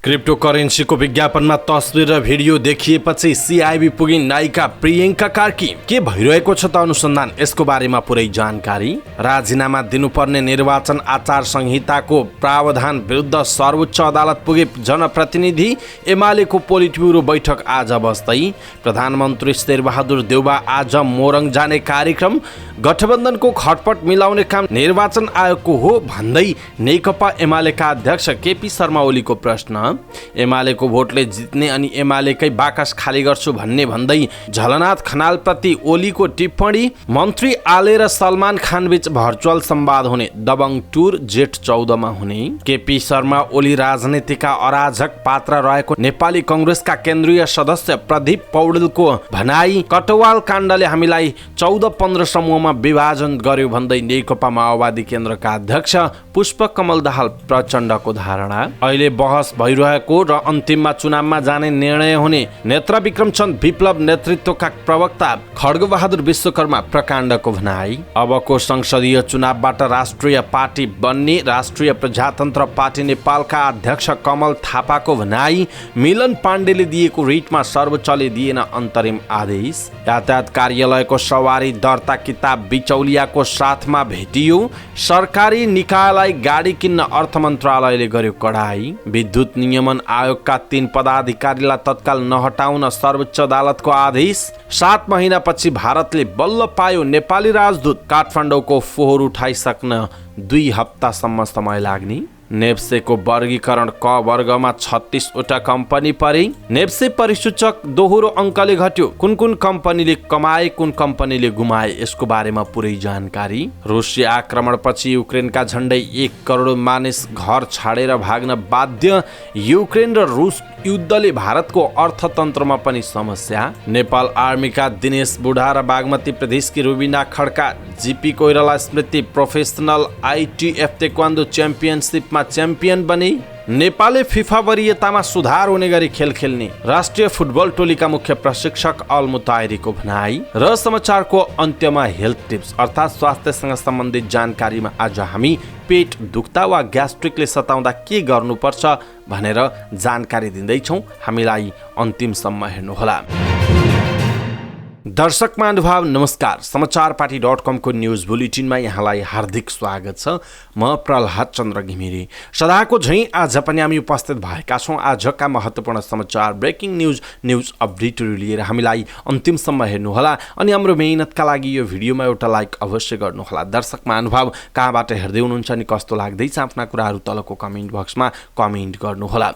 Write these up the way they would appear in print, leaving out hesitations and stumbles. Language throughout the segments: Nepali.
क्रिप्टोकरेन्सीको विज्ञापनमा तस्बिर र भिडियो देखिएपछि सिआइबी पुगिन् नायिका प्रियङ्का कार्की। के भइरहेको छ त अनुसन्धान, यसको बारेमा पुरै जानकारी। राजीनामा दिनुपर्ने निर्वाचन आचार संहिताको प्रावधान विरुद्ध सर्वोच्च अदालत पुगे जनप्रतिनिधि। एमालेको पोलिट ब्युरो बैठक आज बस्दै। प्रधानमन्त्री शेरबहादुर देउबा आज मोरङ जाने कार्यक्रम। गठबन्धनको खटपट मिलाउने काम निर्वाचन आयोगको हो भन्दै नेकपा एमालेका अध्यक्ष केपी शर्मा ओलीको प्रश्न। एमालेको भोटले जित्ने अनि एमालेकै बाकस खाली गर्छु भन्दै झलनाथ खनालप्रति ओलीको टिप्पणी। मन्त्री आले र सलमान खान बीच भर्चुअल संवाद हुने। दबङ टुर जेठ 14 मा हुने। केपी शर्मा ओली राजनीतिका अराजक पात्र रहेको नेपाली कंग्रेसका केन्द्रीय सदस्य प्रदीप पौडेलको भनाई। कटवाल काण्डले हामीलाई 14-15 समूहमा विभाजन गर्यो भन्दै नेकपा माओवादी केन्द्रका अध्यक्ष पुष्पकमल दाहाल प्रचण्डको धारणा। अहिले बहस भइरहेको र अन्तिममा चुनावमा जाने निर्णय हुने नेत्र विक्रम चन्द विप्लव नेतृत्वका प्रवक्ता खड्गबहादुर विश्वकर्मा प्रकाण्डको भनाई। अबको संसदीय चुनावबाट राष्ट्रिय पार्टी बन्ने राष्ट्रिय प्रजातन्त्र पार्टी नेपालका अध्यक्ष कमल थापाको भनाई। मिलन पाण्डेले दिएको रिटमा सर्वोच्चले दिएन अन्तरिम आदेश। यातायात कार्यालयको सवारी दर्ता किताब बिचौलियाको साथमा भेटियो। सरकारी निकायलाई गाडी किन्न अर्थ मन्त्रालयले गर्यो कडाई। विद्युत नियमन आयोगका 3 पदाधिकारीलाई तत्काल नहटाउन सर्वोच्च अदालतको आदेश। 7 महिनापछि भारतले बल्ल पायो नेपाली राजदूत। काठमाडौँको फोहोर उठाइसक्न 2 हप्तासम्म समय लाग्ने। नेप्सेको वर्गीकरण क वर्गमा 36 वटा कम्पनी परे। नेप्से परिसूचक दोहोरो अङ्कले घट्यो। कुन कम्पनीले कमाए, कुन कम्पनीले गुमाए, यसको बारेमा पुरै जानकारी। रुसी आक्रमणपछि युक्रेनका झण्डै 1 करोड मानिस घर छाडेर भाग्न बाध्य। युक्रेन र रुस युद्धले भारतको अर्थतन्त्रमा पनि समस्या। नेपाल आर्मीका दिनेश बुढा र बागमती प्रदेशकी रुबिना खड्का जीपी कोइराला स्मृति प्रोफेसनल आइटिएफ तेक्वान्डो च्याम्पियनसिपमा च्याम्पियन बने। नेपालले फिफा वरियतामा सुधार हुने गरी खेल खेल्ने राष्ट्रिय फुटबल टोलीका मुख्य प्रशिक्षक अल मुताहिरीको भनाई। र समाचारको अन्त्यमा हेल्थ टिप्स अर्थात् स्वास्थ्यसँग सम्बन्धित जानकारीमा आज हामी पेट दुख्दा वा ग्यास्ट्रिकले सताउँदा के गर्नुपर्छ भनेर जानकारी दिँदैछौँ। हामीलाई अन्तिमसम्म हेर्नुहोला। दर्शक महानुभाव नमस्कार। समाचारपाटी.com को न्युज बुलेटिनमा यहाँलाई हार्दिक स्वागत छ। म प्रहलाद चन्द्र घिमिरे। सदाको झैँ आज पनि हामी उपस्थित भएका छौँ आजका महत्त्वपूर्ण समाचार ब्रेकिङ न्युज अपडेटहरू लिएर। हामीलाई अन्तिमसम्म हेर्नुहोला अनि हाम्रो मेहनतका लागि यो भिडियोमा एउटा लाइक अवश्य गर्नुहोला। दर्शक महानुभाव कहाँबाट हेर्दै हुनुहुन्छ अनि कस्तो लाग्दैछ आफ्ना कुराहरू तलको कमेन्ट बक्समा कमेन्ट गर्नुहोला।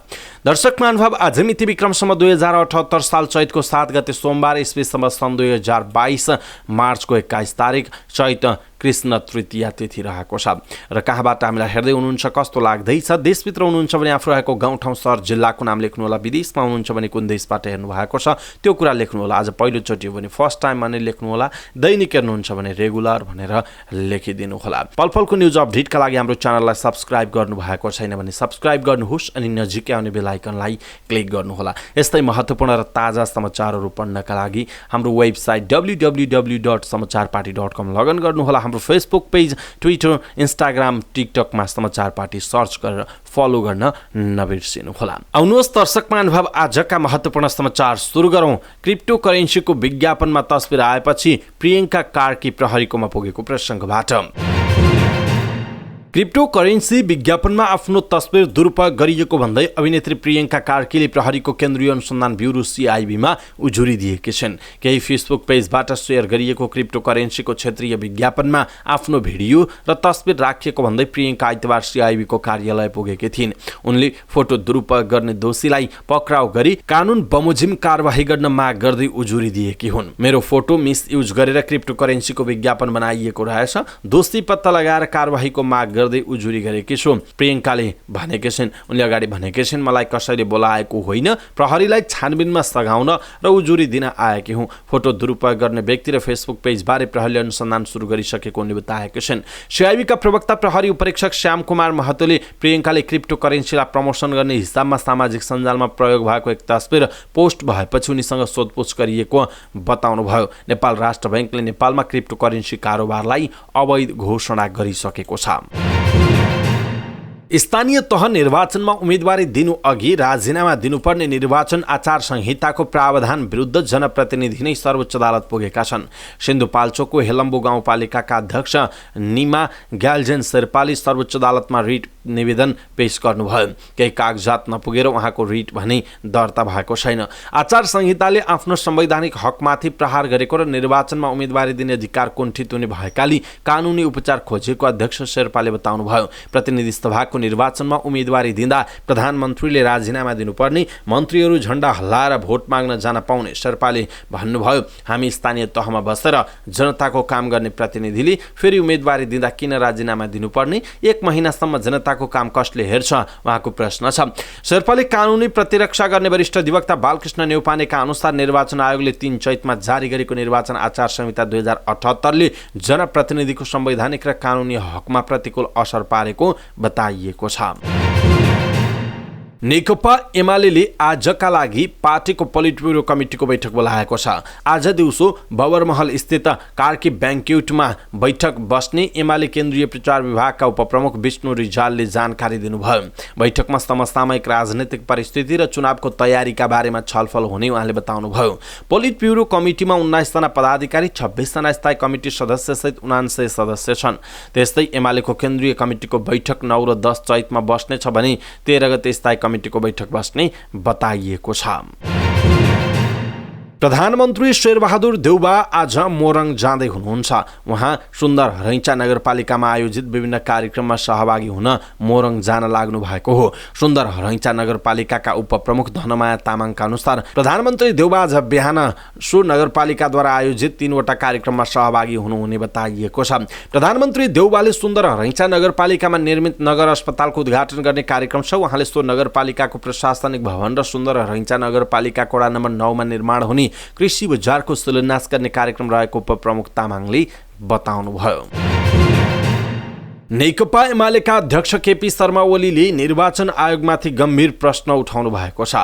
दर्शक महानुभाव आज मिति विक्रमसम्म 2078 साल चैतको 7 गते सोमबार इस्वीसम्म सन् 2022 मार्चको 21 तारिक चैत कृष्ण तृतीया तिथि रहेको छ। र कहाँबाट हामीलाई हेर्दै हुनुहुन्छ कस्तो लाग्दैछ, देशभित्र हुनुहुन्छ भने आफू रहेको गाउँठाउँ सहर जिल्लाको नाम लेख्नुहोला। विदेशमा हुनुहुन्छ भने कुन देशबाट हेर्नु भएको छ त्यो कुरा लेख्नुहोला। आज पहिलोचोटि हो भने फर्स्ट टाइम भने लेख्नुहोला। दैनिक हेर्नुहुन्छ भने रेगुलर भनेर लेखिदिनु होला। पलपलको न्युज अपडेटका लागि हाम्रो च्यानललाई सब्स्क्राइब गर्नुभएको छैन भने सब्स्क्राइब गर्नुहोस् अनि नजिकै आउने बेल आइकनलाई क्लिक गर्नुहोला। यस्तै महत्त्वपूर्ण र ताजा समाचारहरू पढ्नका लागि हाम्रो वेबसाइट www.समाचारपाटी.com लगइन गर्नुहोला। हाम्रो फेसबुक पेज, ट्विटर, इन्स्टाग्राम, टिकटकमा समाचार पार्टी सर्च गरेर फलो गर्न नबिर्सिनुहोला। आउनुहोस् दर्शक महानुभाव आजका महत्त्वपूर्ण समाचार सुरु गरौँ। क्रिप्टो करेन्सीको विज्ञापनमा तस्बिर आएपछि प्रियङ्का कार्की प्रहरीकोमा पुगेको प्रसङ्गबाट। क्रिप्टो करेन्सी विज्ञापनमा आफ्नो तस्बिर दुरुपयोग गरिएको भन्दै अभिनेत्री प्रियङ्का कार्कीले प्रहरीको केन्द्रीय अनुसन्धान ब्युरो सिआइबीमा उजुरी दिएकी छिन्। केही फेसबुक पेजबाट सेयर गरिएको क्रिप्टो करेन्सीको क्षेत्रीय विज्ञापनमा आफ्नो भिडियो र तस्बिर राखिएको भन्दै प्रियङ्का आइतबार सिआइबीको कार्यालय पुगेकी थिइन्। उनले फोटो दुरुपयोग गर्ने दोषीलाई पक्राउ गरी कानुन बमोजिम कारबाही गर्न माग गर्दै उजुरी दिएकी हुन्। मेरो फोटो मिसयुज गरेर क्रिप्टो करेन्सीको विज्ञापन बनाइएको रहेछ, दोषी पत्ता लगाएर कारबाहीको माग गर्दै उजुरी गरेकी छु, प्रियङ्काले भनेकी छिन्। उनले अगाडि भनेकी छिन्, मलाई कसैले बोलाएको होइन, प्रहरीलाई छानबिनमा सघाउन र उजुरी दिन आएकी हुँ। फोटो दुरुपयोग गर्ने व्यक्ति र फेसबुक पेजबारे प्रहरीले अनुसन्धान सुरु गरिसकेको उनले बताएकी छिन्। सिआइबीका प्रवक्ता प्रहरी उपरीक्षक श्याम कुमार महतोले प्रियङ्काले क्रिप्टो करेन्सीलाई प्रमोसन गर्ने हिसाबमा सामाजिक सञ्जालमा प्रयोग भएको एक तस्बिर पोस्ट भएपछि उनीसँग सोधपुछ गरिएको बताउनुभयो। नेपाल राष्ट्र ब्याङ्कले नेपालमा क्रिप्टो करेन्सी कारोबारलाई अवैध घोषणा गरिसकेको छ। स्थानीय तह निर्वाचनमा उम्मेदवारी दिनु अघि राजीनामा दिनुपर्ने निर्वाचन आचार संहिताको प्रावधान विरुद्ध जनप्रतिनिधि नै सर्वोच्च अदालत पुगेका छन्। सिन्धुपाल्चोकको हेलम्बु गाउँपालिकाका अध्यक्ष निमा ग्याल्जेन शेर्पाले सर्वोच्च अदालतमा रिट निवेदन पेश गर्नुभयो। केही कागजात नपुगेर उहाँको रिट भने दर्ता भएको छैन। आचार संहिताले आफ्नो संवैधानिक हकमाथि प्रहार गरेको र निर्वाचनमा उम्मेदवारी दिने अधिकार कुण्ठित हुने भएकाले कानुनी उपचार खोजेको अध्यक्ष शेर्पाले बताउनुभयो। प्रतिनिधि सभाको निर्वाचनमा उम्मेदवारी दिँदा प्रधानमन्त्रीले राजीनामा दिनुपर्ने, मन्त्रीहरू झण्डा हल्लाएर भोट माग्न जान पाउने शेर्पाले भन्नुभयो। हामी स्थानीय तहमा बसेर जनताको काम गर्ने प्रतिनिधिले फेरि उम्मेदवारी दिँदा किन राजीनामा दिनुपर्ने? 1 महिनासम्म जनताको काम कसले हेर्छ? उहाँको प्रश्न छ। शेर्पाले कानुनी प्रतिरक्षा गर्ने वरिष्ठ अधिवक्ता बालकृष्ण नेउपानेका अनुसार निर्वाचन आयोगले 3 चैतमा जारी गरेको निर्वाचन आचार संहिता 2078ले जनप्रतिनिधिको संवैधानिक र कानुनी हकमा प्रतिकूल असर पारेको बताइएको छ। नेकपा एमाले आजका लागि पार्टीको पोलिट ब्युरो कमिटीको बैठक बोलाएको छ। आज दिउँसो बबरमहल स्थित कार्की ब्याङ्क्युटमा बैठक बस्ने एमाले केन्द्रीय प्रचार विभागका उपप्रमुख विष्णु रिजालले जानकारी दिनुभयो। बैठकमा समसामयिक राजनीतिक परिस्थिति र चुनावको तयारीका बारेमा छलफल हुने उहाँले बताउनुभयो। पोलिट ब्युरो कमिटीमा 19 जना पदाधिकारी, 26 जना स्थायी कमिटी सदस्यसहित 79 सदस्य छन्। त्यस्तै एमालेको केन्द्रीय कमिटीको बैठक 9 र 10 चैतमा बस्नेछ भने 13 गते स्थायी कमिटीको बैठक बस्ने बताइएको छ। प्रधानमन्त्री शेरबहादुर देउबा आज मोरङ जाँदै हुनुहुन्छ। उहाँ सुन्दर रैंचा नगरपालिकामा आयोजित विभिन्न कार्यक्रममा सहभागी हुन मोरङ जान लाग्नु भएको हो। सुन्दर रैंचा नगरपालिकाका उपप्रमुख धनमाया तामाङका अनुसार प्रधानमन्त्री देउबा आज बिहान सो नगरपालिकाद्वारा आयोजित 3 वटा कार्यक्रममा सहभागी हुनुहुने बताइएको छ। प्रधानमन्त्री देउबाले सुन्दर रैंचा नगरपालिकामा निर्मित नगर अस्पतालको उद्घाटन गर्ने कार्यक्रम छ। उहाँले सो नगरपालिकाको प्रशासनिक भवन र सुन्दर रैंचा नगरपालिका वडा नम्बर 9 मा निर्माण हुने कृषि बजारको शिलान्यास गर्ने कार्यक्रम रहेको उपप्रमुख तामाङले बताउनुभयो। नेकपा एमालेका अध्यक्ष केपी शर्मा ओलीले निर्वाचन आयोगमाथि गम्भीर प्रश्न उठाउनु भएको छ।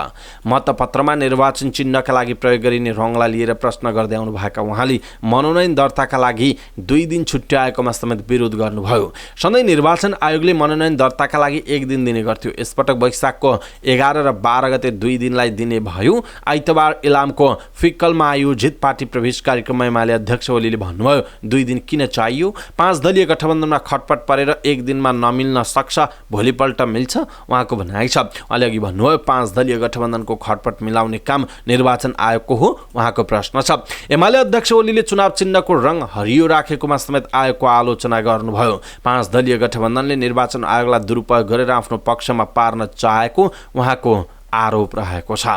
मतपत्रमा निर्वाचन चिन्हका लागि प्रयोग गरिने रङलाई लिएर प्रश्न गर्दै आउनु भएका उहाँले मनोनयन दर्ताका लागि 2 दिन छुट्याएकोमा समेत विरोध गर्नुभयो। सधैँ निर्वाचन आयोगले मनोनयन दर्ताका लागि 1 दिन दिने गर्थ्यो। यसपटक वैशाखको 11 र 12 गते 2 दिनलाई दिने भयो। आइतबार इलामको फिक्कलमा आयोजित पार्टी प्रवेश कार्यक्रममा एमाले अध्यक्ष ओलीले भन्नुभयो, 2 दिन किन चाहियो? 5 दलीय गठबन्धनमा खटपट परेर 1 दिनमा नमिल्न सक्छ, भोलिपल्ट मिल्छ, उहाँको भनाइ छ। उहाँले अघि भन्नुभयो 5 दलीय गठबन्धनको खटपट मिलाउने काम निर्वाचन आयोगको हो, उहाँको प्रश्न छ। एमाले अध्यक्ष ओलीले चुनाव चिन्हको रङ हरियो राखेकोमा समेत आयोगको आलोचना गर्नुभयो। 5 दलीय गठबन्धनले निर्वाचन आयोगलाई दुरुपयोग गरेर आफ्नो पक्षमा पार्न चाहेको उहाँको आरोप रहेको छ।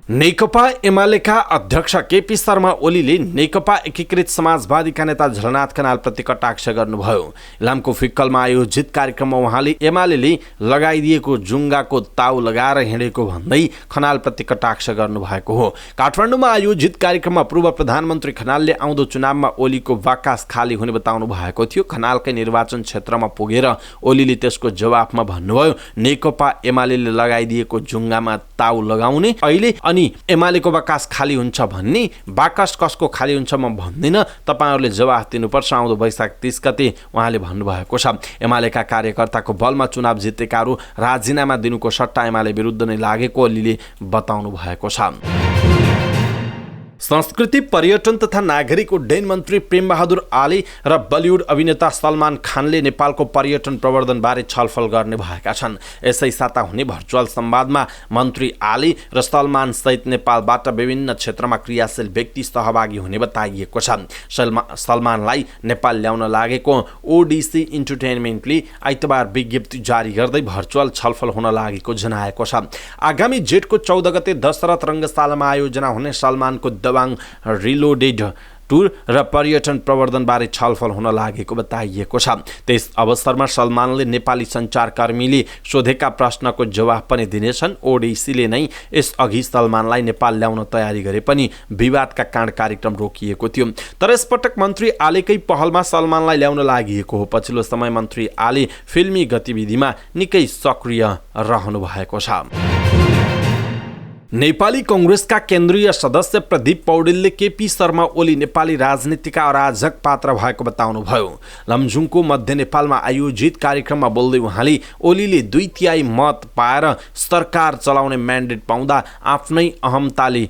नेकपा एमालेका अध्यक्ष केपी शर्मा ओलीले नेकपा एकीकृत समाजवादीका नेता झलनाथ खनालप्रति कटाक्ष गर्नुभयो। इलामको फिक्कलमा आयोजित कार्यक्रममा उहाँले एमालेले लगाइदिएको जुङ्गाको ताउ लगाएर हिँडेको भन्दै खनालप्रति कटाक्ष गर्नुभएको हो। काठमाडौँमा आयोजित कार्यक्रममा पूर्व प्रधानमन्त्री खनालले आउँदो चुनावमा ओलीको बाकास खाली हुने बताउनु भएको थियो। खनालकै निर्वाचन क्षेत्रमा पुगेर ओलीले त्यसको जवाफमा भन्नुभयो, नेकपा एमालेले लगाइदिएको जुङ्गामा ताउ लगाउने, अहिले अनि एमालेको बाकस खाली हुन्छ भन्ने, बाकस कसको खाली हुन्छ म भन्दिनँ, तपाईहरुले जवाफ दिनुपर्छ, आउँदो वैशाख 30 गते उहाँले भन्नुभएको छ। एमालेका कार्यकर्ताको बलमा चुनाव जितेकाहरू राजीनामा दिनुको सट्टा एमाले विरुद्ध नै लागेको ओलीले बताउनु भएको छ। संस्कृति पर्यटन तथा नागरिक उड्डयन मन्त्री प्रेमबहादुर आले र बलिउड अभिनेता सलमान खानले नेपालको पर्यटन प्रवर्धन बारे छलफल गर्ने भएका छन्। यसै साता हुने भर्चुअल संवादमा मन्त्री आले र सलमान सहित नेपालबाट विभिन्न क्षेत्रमा क्रियाशील व्यक्ति सहभागी हुने बताइएको छ। सलमानलाई नेपाल ल्याउन लागेको ओडिसी इन्टरटेनमेन्टले आइतबार विज्ञप्ति जारी गर्दै भर्चुअल छलफल हुन लागेको जनाएको छ। आगामी जेठको 14 गते दशरथ रङ्गशालामा आयोजना हुने सलमानको दबाङ रिलोडेड टुर र पर्यटन प्रवर्धन बारे छलफल हुन लागेको बताइएको छ। त्यस अवसरमा सलमानले नेपाली सञ्चारकर्मीले सोधेका प्रश्नको जवाफ पनि दिनेछन्। ओडिसीले नै यसअघि सलमानलाई नेपाल ल्याउन तयारी गरे पनि विवादका कारण कार्यक्रम रोकिएको थियो। तर यसपटक मन्त्री आलेकै पहलमा सलमानलाई ल्याउन लागि हो। पछिल्लो समय मन्त्री आले फिल्मी गतिविधिमा निकै सक्रिय रहनु भएको छ। नेपाली कांग्रेसका केन्द्रीय सदस्य प्रदीप पौडेलले केपी शर्मा ओली नेपाली राजनीतिका अराजक पात्र भएको बताउनुभयो। लमजुङको मध्य नेपालमा आयोजित कार्यक्रममा बोल्दै उहाँले ओलीले 2/3 मत पाएर सरकार चलाउने म्यान्डेट पाउँदा आफ्नै अहमताले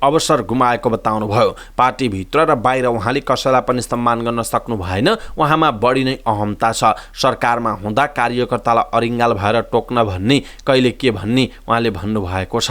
अवसर गुमाएको बताउनुभयो। पार्टीभित्र र बाहिर उहाँले कसैलाई पनि सम्मान गर्न सक्नु भएन, उहाँमा बढी नै अहमता छ। सरकारमा हुँदा कार्यकर्तालाई अरिङ्गाल भएर टोक्न भन्ने कहिले के भन्ने उहाँले भन्नुभएको छ।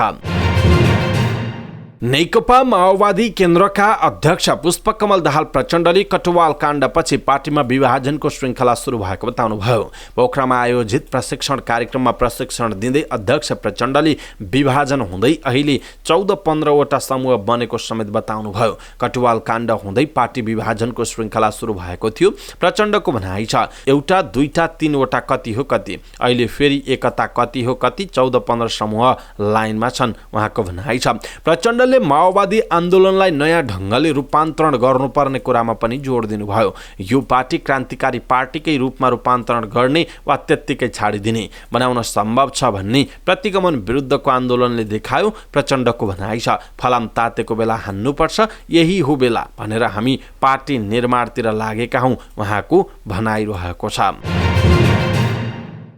नेकपा माओवादी केन्द्रका अध्यक्ष पुष्पकमल दाहाल प्रचण्डले कटुवाल काण्डपछि पार्टीमा विभाजनको श्रृङ्खला सुरु भएको बताउनुभयो। पोखरामा आयोजित प्रशिक्षण कार्यक्रममा प्रशिक्षण दिँदै अध्यक्ष प्रचण्डले विभाजन हुँदै अहिले 14-15वटा समूह बनेको समेत बताउनुभयो। कटुवाल काण्ड हुँदै पार्टी विभाजनको श्रृङ्खला सुरु भएको थियो। प्रचण्डको भनाइ छ, एउटा, दुईटा, तीनवटा कति हो कति, अहिले फेरि एकता कति हो कति, 14-15 समूह लाइनमा छन् उहाँको भनाइ छ। प्रचण्ड माओवादी आन्दोलनलाई नयाँ ढङ्गले रूपान्तरण गर्नुपर्ने कुरामा पनि जोड दिनुभयो। यो पार्टी क्रान्तिकारी पार्टीकै रूपमा रूपान्तरण गर्ने वा त्यत्तिकै छाडिदिने बनाउन सम्भव छ भन्ने प्रतिगमन विरुद्धको आन्दोलनले देखायो। प्रचण्डको भनाइ छ, फलाम तातेको बेला हान्नुपर्छ, यही हो बेला भनेर हामी पार्टी निर्माणतिर लागेका हौँ उहाँको भनाइरहेको छ।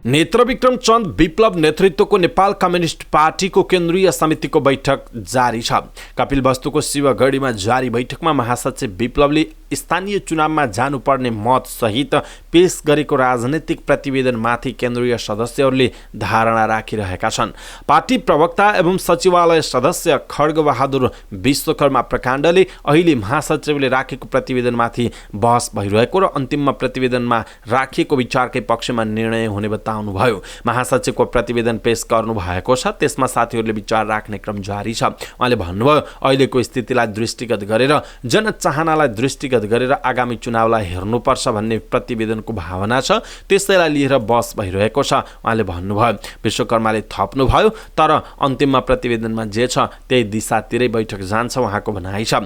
नेत्रविक्रम चन्द विप्लव नेतृत्वको नेपाल कम्युनिस्ट पार्टीको केन्द्रीय समितिको बैठक जारी छ। कपिलवस्तुको शिवगढीमा जारी बैठकमा महासचिव विप्लवले स्थानीय चुनावमा जानुपर्ने मत सहित पेश गरेको राजनीतिक प्रतिवेदनमाथि केन्द्रीय सदस्यहरूले धारणा राखिरहेका छन्। पार्टी प्रवक्ता एवं सचिवालय सदस्य खड्गबहादुर विश्वकर्मा प्रकाण्डले अहिले महासचिवले राखेको प्रतिवेदनमाथि बहस भइरहेको र अन्तिममा प्रतिवेदनमा राखिएको विचारकै पक्षमा निर्णय हुने बताउनुभयो। महासचिवको प्रतिवेदन पेश गर्नु भएको छ, त्यसमा साथीहरूले विचार राख्ने क्रम जारी छ। उहाँले भन्नुभयो, अहिलेको स्थितिलाई दृष्टिगत गरेर जनचाहनालाई दृष्टिगत गरेर आगामी चुनावलाई हेर्नुपर्छ भन्ने प्रतिवेदनको भावना छ, त्यसैलाई लिएर बहस भइरहेको छ उहाँले भन्नुभयो। विश्वकर्माले थप्नुभयो, तर अन्तिममा प्रतिवेदनमा जे छ त्यही दिशातिरै बैठक जान्छ उहाँको भनाइ छ।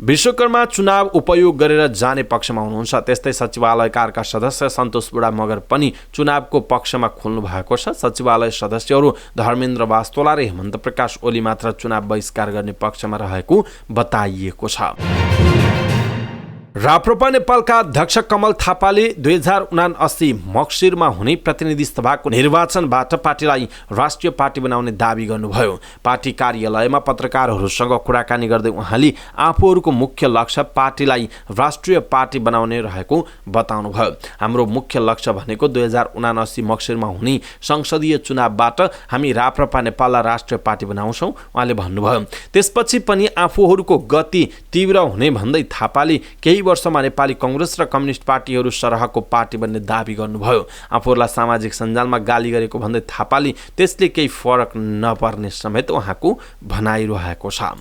विश्वकर्मा चुनाव उपयोग गरेर जाने पक्षमा हुनुहुन्छ। त्यस्तै सचिवालयका अर्का सदस्य सन्तोष बुढा मगर पनि चुनावको पक्षमा खोल्नु भएको छ। सचिवालय सदस्यहरू धर्मेन्द्र वास्तोला र हेमन्त प्रकाश ओली मात्र चुनाव बहिष्कार गर्ने पक्षमा रहेको बताइएको छ। राप्रपा नेपालका अध्यक्ष कमल थापाले 2079 मक्सिरमा हुने प्रतिनिधि सभाको निर्वाचनबाट पार्टीलाई राष्ट्रिय पार्टी बनाउने दावी गर्नुभयो। पार्टी कार्यालयमा पत्रकारहरूसँग कुराकानी गर्दै उहाँले आफूहरूको मुख्य लक्ष्य पार्टीलाई राष्ट्रिय पार्टी बनाउने रहेको बताउनुभयो। हाम्रो मुख्य लक्ष्य भनेको 2079 मक्सिरमा हुने संसदीय चुनावबाट हामी राप्रपा नेपाललाई राष्ट्रिय पार्टी बनाउँछौँ उहाँले भन्नुभयो। त्यसपछि पनि आफूहरूको गति तीव्र हुने भन्दै थापाले केही वर्षमा नेपाली कांग्रेस र कम्युनिस्ट पार्टीहरू सरहको पार्टी बन्ने दावी गर्नुभयो। आफूहरूलाई सामाजिक सञ्जालमा गाली गरेको भन्दै थापाले त्यसले केही फरक नपर्ने समेत उहाँको भनाइरहेको छ।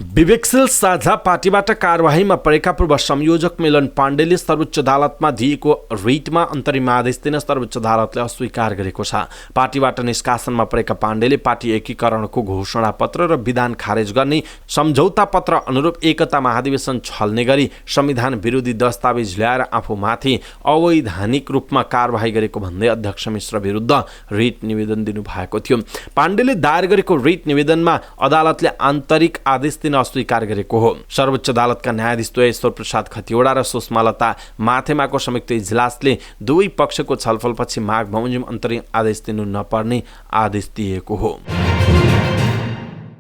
विवेकशील साझा पार्टीबाट कारवाहीमा परेका पूर्व संयोजक मिलन पाण्डेले सर्वोच्च अदालतमा दिएको रिटमा अन्तरिम आदेश दिन सर्वोच्च अदालतले अस्वीकार गरेको छ। पार्टीबाट निष्कासनमा परेका पाण्डेले पार्टी एकीकरणको घोषणा पत्र र विधान खारेज गर्ने सम्झौता पत्र अनुरूप एकता महाधिवेशन छल्ने गरी संविधान विरोधी दस्तावेज ल्याएर आफूमाथि अवैधानिक रूपमा कारवाही गरेको भन्दै अध्यक्ष मिश्र विरुद्ध रिट निवेदन दिनुभएको थियो। पाण्डेले दायर गरेको रिट निवेदनमा अदालतले आन्तरिक आदेश दिन अस्वीकार गरेको हो। सर्वोच्च अदालतका न्यायाधीश ईश्वर प्रसाद खतिवडा र सुषमालता माथेमाको संयुक्त इजलासले दुवै पक्षको छलफलपछि माघ बमोजिम अन्तरिम आदेश दिनु नपर्ने आदेश दिएको हो।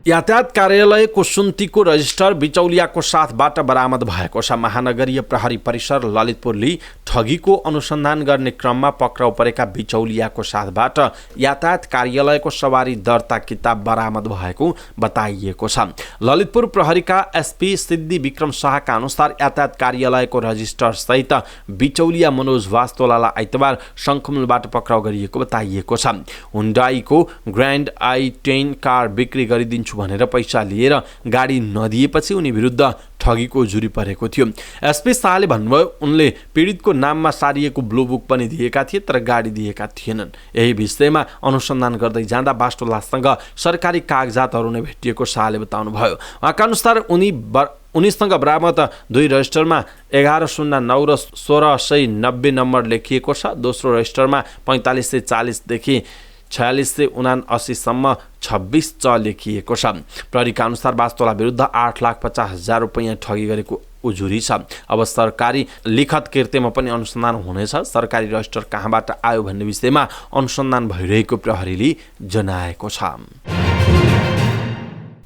यातायात कार्यालयको सुन्तीको रजिस्टर बिचौलियाको साथबाट बरामद भएको छ। महानगरीय प्रहरी परिसर ललितपुरले ठगीको अनुसन्धान गर्ने क्रममा पक्राउ परेका बिचौलियाको साथबाट यातायात कार्यालयको सवारी दर्ता किताब बरामद भएको बताइएको छ। ललितपुर प्रहरीका एसपी सिद्धि विक्रम शाहका अनुसार यातायात कार्यालयको रजिस्टर सहित बिचौलिया मनोज वास्तोलालाई आइतबार शङ्खुमुलबाट पक्राउ गरिएको बताइएको छ। हुन्डाईको ग्रान्ड i10 कार बिक्री गरिदिन्छु भनेर पैसा लिएर गाडी नदिएपछि उनी विरुद्ध ठगीको जुरी परेको थियो। एसपी शाहले भन्नुभयो, उनले पीडितको नाममा सारिएको ब्लू बुक पनि दिएका थिए तर गाडी दिएका थिएनन्। यही विषयमा अनुसन्धान गर्दै जाँदा वास्तोलासँग सरकारी कागजातहरू नै भेटिएको शाहले बताउनुभयो। उहाँका अनुसार उनीसँग बरामद दुई रजिस्टरमा 1109 र 1690 नम्बर लेखिएको छ। दोस्रो रजिस्टरमा 4540 देखि 46 से 79 सम्म 26 च लेखिएको छ। प्रहरीका अनुसार वास्तोला विरुद्ध 8,50,000 रुपैयाँ ठगी गरेको उजुरी छ। अब सरकारी लिखत कृत्यमा पनि अनुसन्धान हुनेछ। सरकारी रजिस्टर कहाँबाट आयो भन्ने विषयमा अनुसन्धान भइरहेको प्रहरीले जनाएको छ।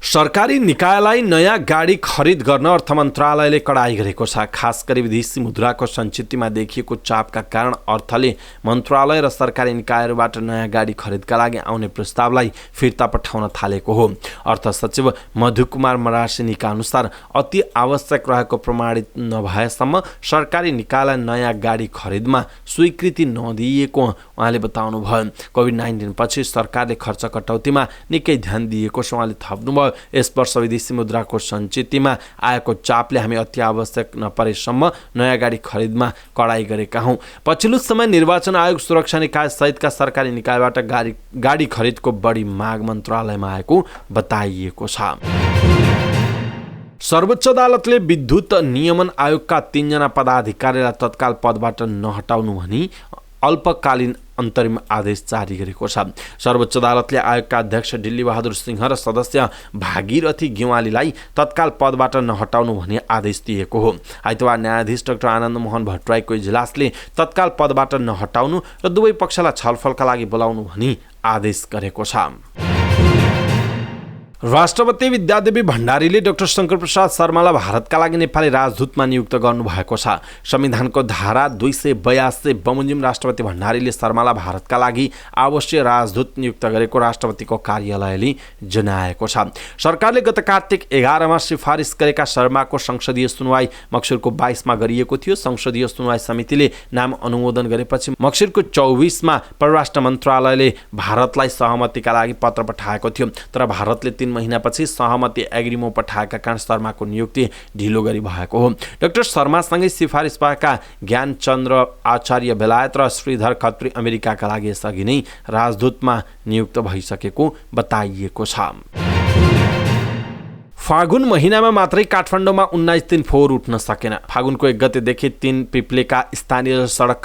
सरकारी निकायलाई नयाँ गाडी खरिद गर्न अर्थ मन्त्रालयले कडाई गरेको छ। खास गरी विदेशी मुद्राको सञ्चितमा देखिएको चापका कारण अर्थले मन्त्रालय र सरकारी निकायहरूबाट नयाँ गाडी खरिदका लागि आउने प्रस्तावलाई फिर्ता पठाउन थालेको हो। अर्थ सचिव मधु कुमार मरासिनीका अनुसार अति आवश्यक रहेको प्रमाणित नभएसम्म सरकारी निकायलाई नयाँ गाडी खरिदमा स्वीकृति नदिएको उहाँले बताउनुभयो। कोभिड-19 पछि सरकारले खर्च कटौतीमा निकै ध्यान दिएको छ। उहाँले थप्नुभयो, यस वर्ष विदेशी मुद्राको सञ्चितमा आएको चापले हामी अति आवश्यक नपरेसम्म नयाँ गाडी खरिदमा कडाई गरेका हौँ। पछिल्लो समय निर्वाचन आयोग, सुरक्षा निकाय सहितका सरकारी निकायबाट गाडी खरिदको बढी माग मन्त्रालयमा आएको बताइएको छ। सर्वोच्च अदालतले विद्युत नियमन आयोगका 3 जना पदाधिकारीलाई तत्काल पदबाट नहटाउनु भनी अल्पकालीन अन्तरिम आदेश जारी गरेको छ। सर्वोच्च अदालतले आयोगका अध्यक्ष डिल्ली बहादुर सिंह र सदस्य भागीरथी गेवालीलाई तत्काल पदबाट नहटाउनु भनी आदेश दिएको हो। आइतबार न्यायाधीश डाक्टर आनन्द मोहन भट्टराईको इजलासले तत्काल पदबाट नहटाउनु र दुवै पक्षलाई छलफलका लागि बोलाउनु भनी आदेश गरेको छ। राष्ट्रपति विद्यादेवी भण्डारीले डाक्टर शङ्कर प्रसाद शर्मालाई भारतका लागि नेपाली राजदूतमा नियुक्त गर्नुभएको छ। संविधानको धारा 282 बमोजिम राष्ट्रपति भण्डारीले शर्मालाई भारतका लागि आवश्यक राजदूत नियुक्त गरेको राष्ट्रपतिको कार्यालयले जनाएको छ। सरकारले गत कार्तिक 11 सिफारिस गरेका शर्माको संसदीय सुनवाई मक्सिरको 22 गरिएको थियो। संसदीय सुनवाई समितिले नाम अनुमोदन गरेपछि मक्सिरको 24 परराष्ट्र मन्त्रालयले भारतलाई सहमतिका लागि पत्र पठाएको थियो। तर भारतले 3 महिनापछि सहमति एग्रिमो पठाएका कारण शर्माको नियुक्ति ढिलो गरी भएको हो। डाक्टर शर्मासँगै सिफारिस भएका ज्ञानचन्द्र आचार्य बेलायत र श्रीधर खत्री अमेरिकाका लागि यसअघि नै राजदूतमा नियुक्त भइसकेको बताइएको छ। फागुन महिनामा मात्रै काठमाडौँमा 19 दिन फोहोर उठ्न सकेन। फागुनको 1 गतेदेखि 3 पिप्लेका स्थानीय सडक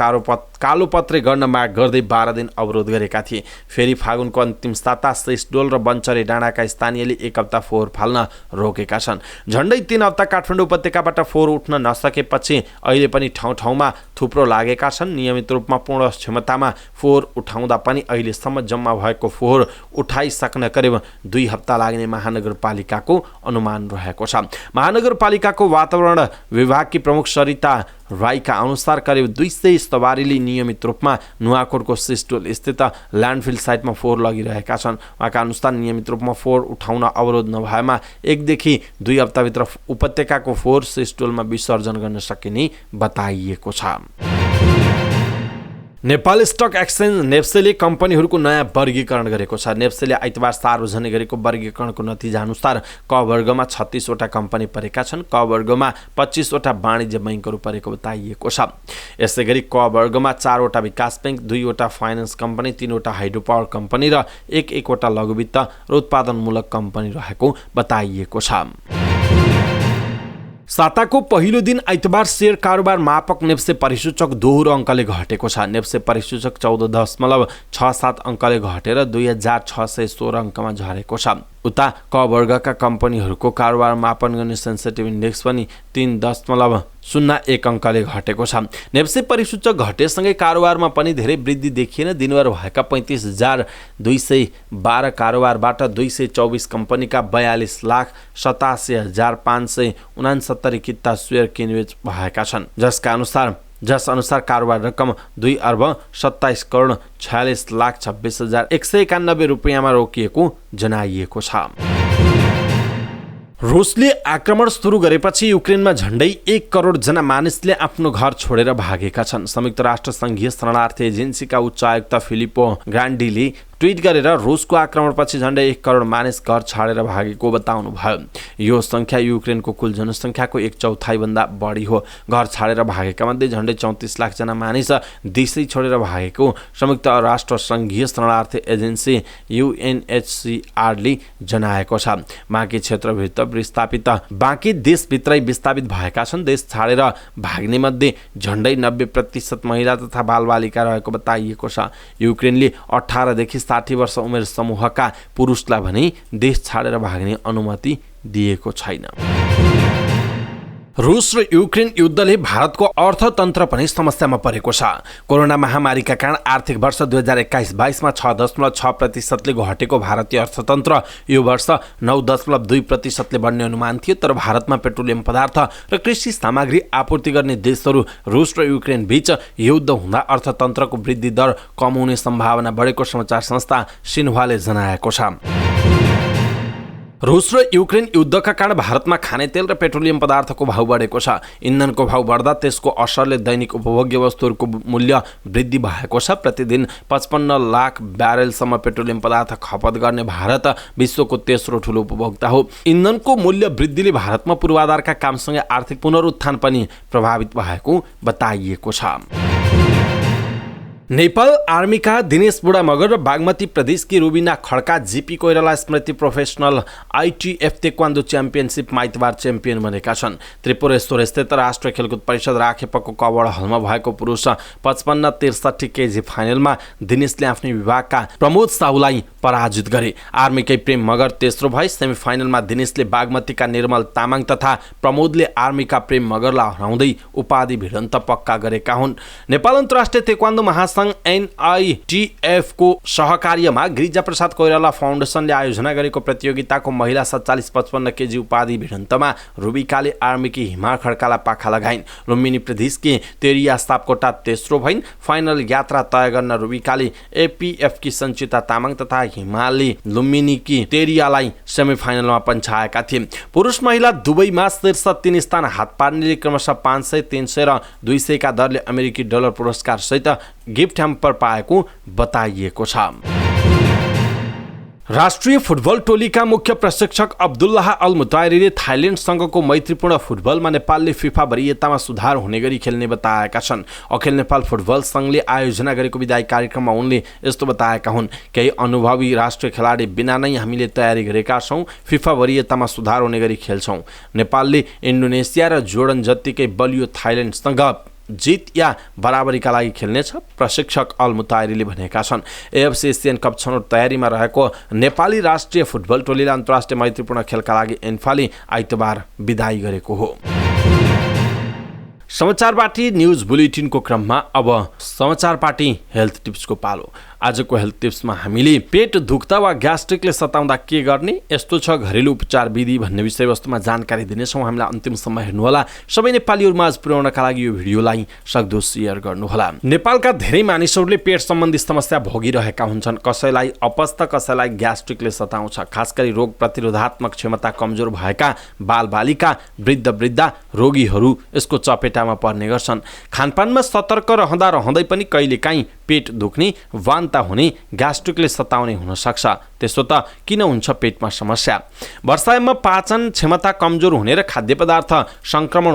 कालोपत्रे गर्न माग गर्दै 12 दिन अवरोध गरेका थिए। फेरि फागुनको अन्तिम साता शेषडोल र बन्चरे डाँडाका स्थानीयले 1 हप्ता फोहोर फाल्न रोकेका छन्। झन्डै 3 हप्ता काठमाडौँ उपत्यकाबाट फोहोर उठ्न नसकेपछि अहिले पनि ठाउँ ठाउँमा थुप्रो लागेका छन्। नियमित रूपमा पूर्ण क्षमतामा फोहोर उठाउँदा पनि अहिलेसम्म जम्मा भएको फोहोर उठाइसक्न करिब 2 हप्ता लाग्ने महानगरपालिकाको अनुमान रहेको छ। महानगरपालिकाको वातावरण विभागकी प्रमुख सरिता राईका अनुसार करिब 200 सवारीले नियमित रूपमा नुवाकोटको सिस्टोल स्थित ल्यान्डफिल साइटमा फोहोर लगिरहेका छन्। उहाँका अनुसार नियमित रूपमा फोहोर उठाउन अवरोध नभएमा 1 देखि 2 हप्ताभित्र उपत्यकाको फोहोर सिस्टोलमा विसर्जन गर्न सकिने बताइएको छ। नेपाल स्टक एक्सचेन्ज नेप्सेले कम्पनीहरूको नयाँ वर्गीकरण गरेको छ। नेप्सेले आइतबार सार्वजनिक गरेको वर्गीकरणको नतिजा अनुसार क वर्गमा 36 वटा कम्पनी परेका छन्। क वर्गमा 25 वटा वाणिज्य बैङ्कहरू परेको बताइएको छ। यसै गरी क वर्गमा 4 वटा विकास बैङ्क, 2 वटा फाइनान्स कम्पनी, 3 वटा हाइड्रो पावर कम्पनी र 1 वटा लघुवित्त र उत्पादनमूलक कम्पनी रहेको बताइएको छ। साताको पहिलो दिन आइतबार शेयर कारोबार मापक नेप्से परिसूचक दोहोरो अङ्कले घटेको छ। नेप्से परिसूचक 14.67 अङ्कले घटेर 2616 अङ्कमा झरेको छ। उता क वर्गका कम्पनीहरूको कारोबार मापन गर्ने सेन्सिटिभ इन्डेक्स पनि 3.01 अङ्कले घटेको छ। नेप्से परिसूचक घटेसँगै कारोबारमा पनि धेरै वृद्धि देखिएन। दिनभर भएका 35,212 कारोबारबाट 224 कम्पनीका 42,87,569 किता शेयर किनबेच भएका छन्। जस अनुसार कारोबार रकम 2,27,46,26,191 रुपियाँमा रोकिएको जनाइएको छ। रुसले आक्रमण सुरु गरेपछि युक्रेनमा झन्डै 1 करोड जना मानिसले आफ्नो घर छोडेर भागेका छन्। संयुक्त राष्ट्र संघीय शरणार्थी एजेन्सीका उच्च आयुक्त फिलिपो ग्रान्डीले ट्विट गरेर रुसको आक्रमणपछि झन्डै 1 करोड मानिस घर छाडेर भागेको बताउनु भयो। यो संख्या युक्रेनको कुल जनसङ्ख्याको 1/4 भन्दा बढी हो। घर छाडेर भागेका मध्ये झन्डै 34 लाख जना मानिस देशै छोडेर भागेको संयुक्त राष्ट्र संघीय शरणार्थी एजेन्सी UNHCRले जनाएको छ। बाँकी देशभित्रै विस्थापित भएका छन्। देश छाडेर भाग्ने मध्ये झन्डै 90% महिला तथा बालबालिका रहेको बताइएको छ। युक्रेनले 18 देखि 60 वर्ष उमेर समूहका पुरुषलाई भने देश छाडेर भाग्ने अनुमति दिएको छैन। रुस र युक्रेन युद्धले भारतको अर्थतन्त्र पनि समस्यामा परेको छ। कोरोना महामारीका कारण आर्थिक वर्ष 2021-22 मा 6.6% घटेको भारतीय अर्थतन्त्र यो वर्ष 9.2% बढ्ने अनुमान थियो। तर भारतमा पेट्रोलियम पदार्थ र कृषि सामग्री आपूर्ति गर्ने देशहरू रुस र युक्रेन बीच युद्ध हुँदा अर्थतन्त्रको वृद्धि दर कम हुने सम्भावना बढेको समाचार संस्था सिन्ह्वाले जनाएको छ। रुस र युक्रेन युद्धका कारण भारतमा खाने तेल र पेट्रोलियम पदार्थको भाव बढेको छ। इन्धनको भाव बढ्दा त्यसको असरले दैनिक उपभोग्य वस्तुहरूको मूल्य वृद्धि भएको छ। प्रतिदिन 55 लाख ब्यारेलसम्म पेट्रोलियम पदार्थ खपत गर्ने भारत विश्वको तेस्रो ठूलो उपभोक्ता हो। इन्धनको मूल्य वृद्धिले भारतमा पूर्वाधारका कामसँगै आर्थिक पुनरुत्थान पनि प्रभावित भएको बताइएको छ। नेपाल आर्मीका दिनेश बुढा मगर र बागमती प्रदेशकी रुबिना खड्का जीपी कोइराला स्मृति प्रोफेसनल आइटिएफ तेक्वान्दो च्याम्पियनसिप आइतबार च्याम्पियन बनेका छन्। त्रिपुरेश्वर स्थित राष्ट्रिय खेलकुद परिषद राखेपको कवड हलमा भएको पुरुष 55-63 केजी फाइनलमा दिनेशले आफ्नै विभागका प्रमोद साहुलाई पराजित गरे। आर्मीकै प्रेम मगर तेस्रो भए। सेमी फाइनलमा दिनेशले बागमतीका निर्मल तामाङ तथा प्रमोदले आर्मीका प्रेम मगरलाई हराउँदै उपाधि भिडन्त पक्का गरेका हुन्। नेपाल अन्तर्राष्ट्रिय तेक्वान्दो महासंघ NITF को सहकार्यमा गिरिजा प्रसाद कोइराला फाउन्डेसनले आयोजना गरेको प्रतियोगिताको महिला 47-55 केजी उपाधि भिडन्तमा रुबिकाले आर्मीकी हिमा खड्कालाई पाखा लगाइन्। लुम्बिनी प्रदेशकी तेरिया सापकोटा तेस्रो भइन्। फाइनल यात्रा तय गर्न रुबिकाले APF की सञ्चिता तामाङ तथा हिमालले लुम्बिनीकी तेरियालाई सेमिफाइनलमा पन्छाएका थिए। पुरुष महिला दुवैमा शीर्ष 3 स्थान हात पार्नेले क्रमशः 500, 300 र 200 का दरले अमेरिकी डलर पुरस्कार सहित गिफ्ट ह्याम्पर पाएको बताइएको छ। राष्ट्रिय फुटबल टोलीका मुख्य प्रशिक्षक अब्दुल्लाह अल मुतायरीले थाइल्यान्डसँगको मैत्रीपूर्ण फुटबलमा नेपालले फिफा वरियतामा सुधार हुने गरी खेल्ने बताएका छन्। अखिल नेपाल फुटबल संघले आयोजना गरेको विदाई कार्यक्रममा उनले यस्तो बताएका हुन्। केही अनुभवी राष्ट्रिय खेलाडी बिना नै हामीले तयारी गरेका छौँ। फिफा वरियतामा सुधार हुने गरी खेल्छौँ। नेपालले इन्डोनेसिया र जोर्डन जत्तिकै बलियो थाइल्यान्डसँग जित या बराबरीका लागि खेल्नेछ, प्रशिक्षक अल मुतायरीले भनेका छन्। AFC एसियन कप छनौट तयारीमा रहेको नेपाली राष्ट्रिय फुटबल टोलीले अन्तर्राष्ट्रिय मैत्रीपूर्ण खेलका लागि एन्फाले आइतबार विदाई गरेको हो। समाचार पार्टी न्यूज बुलेटिनको क्रममा अब समाचार पार्टी हेल्थ टिप्सको पालो। आजको हेल्थ टिप्समा हामीले पेट दुख्दा वा ग्यास्ट्रिकले सताउँदा के गर्ने, यस्तो छ घरेलु उपचार विधि भन्ने विषयवस्तुमा जानकारी दिनेछौँ। हामीलाई अन्तिमसम्म हेर्नुहोला। सबै नेपालीहरूमाझ पुर्याउनका लागि यो भिडियोलाई सक्दो सेयर गर्नुहोला। नेपालका धेरै मानिसहरूले पेट सम्बन्धी समस्या भोगिरहेका हुन्छन्। कसैलाई अपस्त, कसैलाई ग्यास्ट्रिकले सताउँछ। खास गरी रोग प्रतिरोधात्मक क्षमता कमजोर भएका बालबालिका, वृद्ध रोगीहरू यसको चपेटामा पर्ने गर्छन्। खानपानमा सतर्क रहँदै पनि कहिलेकाहीँ पेट दुख्ने, वान्ता हुने, ग्यास्ट्रिकले सताउने हुन सक्छ। त्यसो त किन हुन्छ पेटमा समस्या? वर्षायाममा पाचन क्षमता कमजोर हुने र खाद्य पदार्थ संक्रमण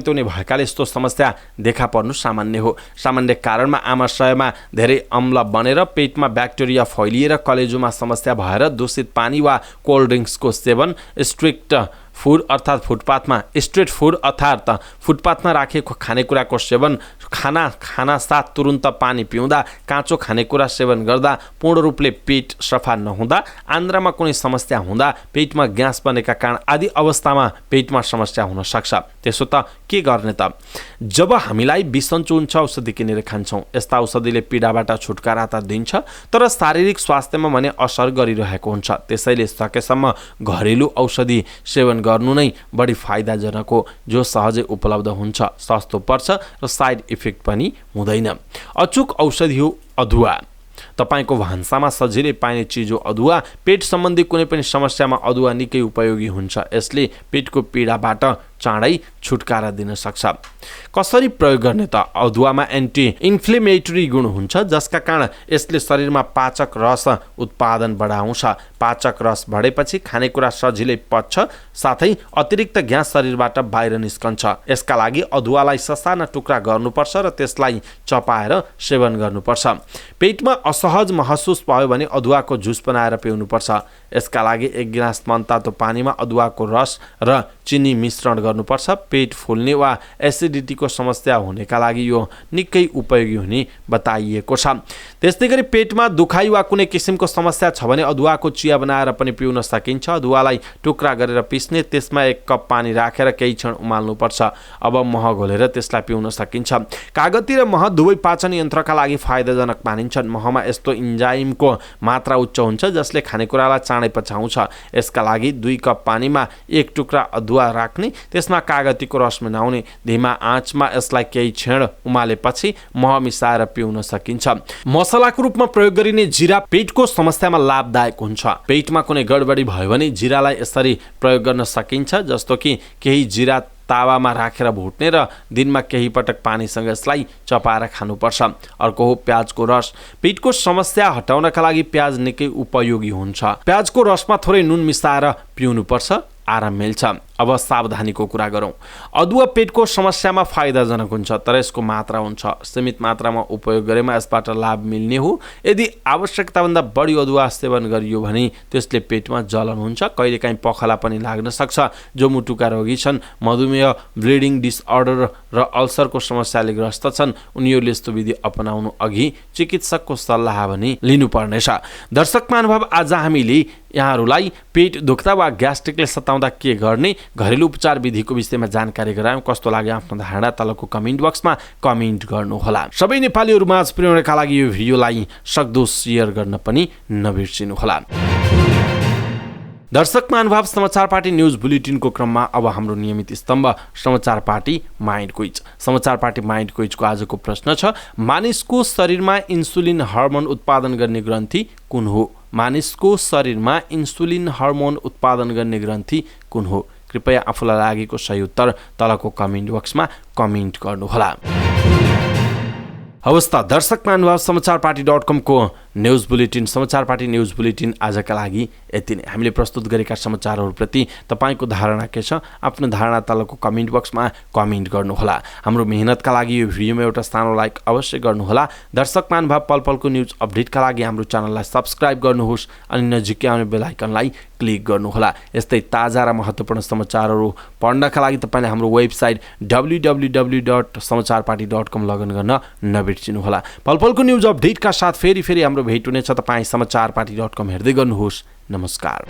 हुने भएकाले यस्तो समस्या देखा पर्नु सामान्य हो। सामान्य कारणमा आमाशयमा धेरै अम्ल बनेर पेटमा ब्याक्टेरिया फैलिएर कलेजोमा समस्या भएर दूषित पानी वा कोल्ड ड्रिङ्क्सको सेवन, स्ट्रिट फुड अर्थात् फुटपाथमा राखेको खानेकुराको सेवन, खाना साथ तुरुन्त पानी पिउँदा, काँचो खानेकुरा सेवन गर्दा, पूर्ण रूपले पेट सफा नहुँदा, आन्द्रामा कुनै समस्या हुँदा, पेटमा ग्यास बनेका कारण आदि अवस्थामा पेटमा समस्या हुन सक्छ। त्यसो त के गर्ने त? जब हामीलाई बिसन्चो हुन्छ औषधि किनेर खान्छौँ। यस्ता औषधिले पीडाबाट छुटकारा त दिन्छ, तर शारीरिक स्वास्थ्यमा भने असर गरिरहेको हुन्छ। त्यसैले सकेसम्म घरेलु औषधि सेवन गर्नु नै बढी फाइदाजनक हो, जो सहजै उपलब्ध हुन्छ, सस्तो पर्छ र साइड इफेक्ट पनि हुँदैन। अचूक औषधि हो अदुवा। तपाईको भान्सामा सजिलै पाइने चिज हो अदुवा। पेट सम्बन्धी कुनै पनि समस्यामा अदुवा निकै उपयोगी हुन्छ। यसले पेटको पीडाबाट चाँडै छुटकारा दिन सक्छ। कसरी प्रयोग गर्ने त? अदुवामा एन्टी इन्फ्लेमेटरी गुण हुन्छ, जसका कारण यसले शरीरमा पाचक रस उत्पादन बढाउँछ। पाचक रस बढेपछि खानेकुरा सजिलै पच्छ, साथै अतिरिक्त ग्यास शरीरबाट बाहिर निस्कन्छ। यसका लागि अदुवालाई ससाना टुक्रा गर्नुपर्छ र त्यसलाई चपाएर सेवन गर्नुपर्छ। पेटमा असहज महसुस भयो भने अदुवाको जुस बनाएर पिउनुपर्छ। यसका लागि 1 गिलास मनतातो पानीमा अदुवाको रस र चिनी मिश्रण गर्नुपर्छ। पेट फुल्ने वा एसिडिटीको समस्या हुनेका लागि यो निकै उपयोगी हुने बताइएको छ। त्यस्तै गरी पेटमा दुखाइ वा कुनै किसिमको समस्या छ भने अदुवाको चिया बनाएर पनि पिउन सकिन्छ। अदुवालाई टुक्रा गरेर पिस्ने, त्यसमा 1 कप पानी राखेर केही क्षण उमाल्नुपर्छ। अब मह घोलेर त्यसलाई पिउन सकिन्छ। कागती र मह दुवै पाचन यन्त्रका लागि फाइदाजनक मानिन्छन्। महमा यस्तो इन्जाइमको मात्रा उच्च हुन्छ जसले खानेकुरालाई चाँडै पचाउँछ। यसका लागि 2 कप पानीमा 1 टुक्रा अदुवा राख्ने, त्यसमा कागतीको रस मिलाउने, धीमा आँचमा यसलाई केही क्षण उमालेपछि मह मिसाएर पिउन सकिन्छ। मसलाको रूपमा प्रयोग गरिने जिरा पेटको समस्यामा लाभदायक हुन्छ। पेटमा कुनै गडबडी भयो भने जिरालाई यसरी प्रयोग गर्न सकिन्छ, जस्तो कि केही जिरा तावामा राखेर भुट्ने र दिनमा केही पटक पानीसँग यसलाई चपाएर खानुपर्छ। अर्को हो प्याजको रस। पेटको समस्या हटाउनका लागि प्याज निकै उपयोगी हुन्छ। प्याजको रसमा थोरै नुन मिसाएर पिउनुपर्छ, आराम मिल्छ। अब सावधानीको कुरा गरौँ। अदुवा पेटको समस्यामा फाइदाजनक हुन्छ, तर यसको मात्रा हुन्छ। सीमित मात्रामा उपयोग गरेमा यसबाट लाभ मिल्ने हो। यदि आवश्यकताभन्दा बढी अदुवा सेवन गरियो भने त्यसले पेटमा जलन हुन्छ, कहिलेकाहीँ पखला पनि लाग्न सक्छ। जो मुटुका रोगी छन्, मधुमेह, ब्लिडिङ डिसअर्डर र अल्सरको समस्याले ग्रस्त छन्, उनीहरूले यस्तो विधि अपनाउनु अघि चिकित्सकको सल्लाह पनि लिनुपर्नेछ। दर्शक महानुभाव, आज हामीले यहाँहरूलाई पेट दुख्दा वा ग्यास्ट्रिकले सताउँदा के गर्ने, घरेलु उपचार विधिको विषयमा जानकारी गरायौँ। कस्तो लाग्यो आफ्नो धारणा तलको कमेन्ट बक्समा कमेन्ट गर्नुहोला। सबै नेपालीहरू माझ पुर्याउनका लागि यो भिडियोलाई सक्दो सेयर गर्न पनि नबिर्सिनुहोला। दर्शक महानुभाव, समाचार पार्टी न्युज बुलेटिनको क्रममा अब हाम्रो नियमित स्तम्भ समाचार पार्टी माइन्ड क्विज। समाचार पार्टी माइन्ड क्विजको आजको प्रश्न छ, मानिसको शरीरमा इन्सुलिन हर्मोन उत्पादन गर्ने ग्रन्थि कुन हो? मानिसको शरीरमा इन्सुलिन हर्मोन उत्पादन गर्ने ग्रन्थि कुन हो? कृपया आफूलाई लागेको सही उत्तर तलको कमेन्ट बक्समा कमेन्ट गर्नुहोला। हवस् त दर्शक महानुभाव, समाचार पार्टी .com को न्युज बुलेटिन समाचार पार्टी न्युज बुलेटिन आजका लागि यति नै। हामीले प्रस्तुत गरेका समाचारहरूप्रति तपाईँको धारणा के छ? आफ्नो धारणा तलको कमेन्ट बक्समा कमेन्ट गर्नुहोला। हाम्रो मेहनतका लागि यो भिडियोमा एउटा सानो लाइक अवश्य गर्नुहोला। दर्शक महानुभाव, पल पलको न्युज अपडेटका लागि हाम्रो च्यानललाई सब्स्क्राइब गर्नुहोस् अनि नजिकै आउने बेल आइकनलाई क्लिक गर्नुहोला। यस्तै ताजा र महत्त्वपूर्ण समाचारहरू पढ्नका लागि तपाईँले हाम्रो वेबसाइट www.समाचारपार्टी.com लगइन गर्न नबिर्सिनुहोला। पल पलको न्युज अपडेटका साथ फेरि हाम्रो भेट हुनेछ। तपाईँ समाचारपार्टी.com हेर्दै गर्नुहोस्। नमस्कार।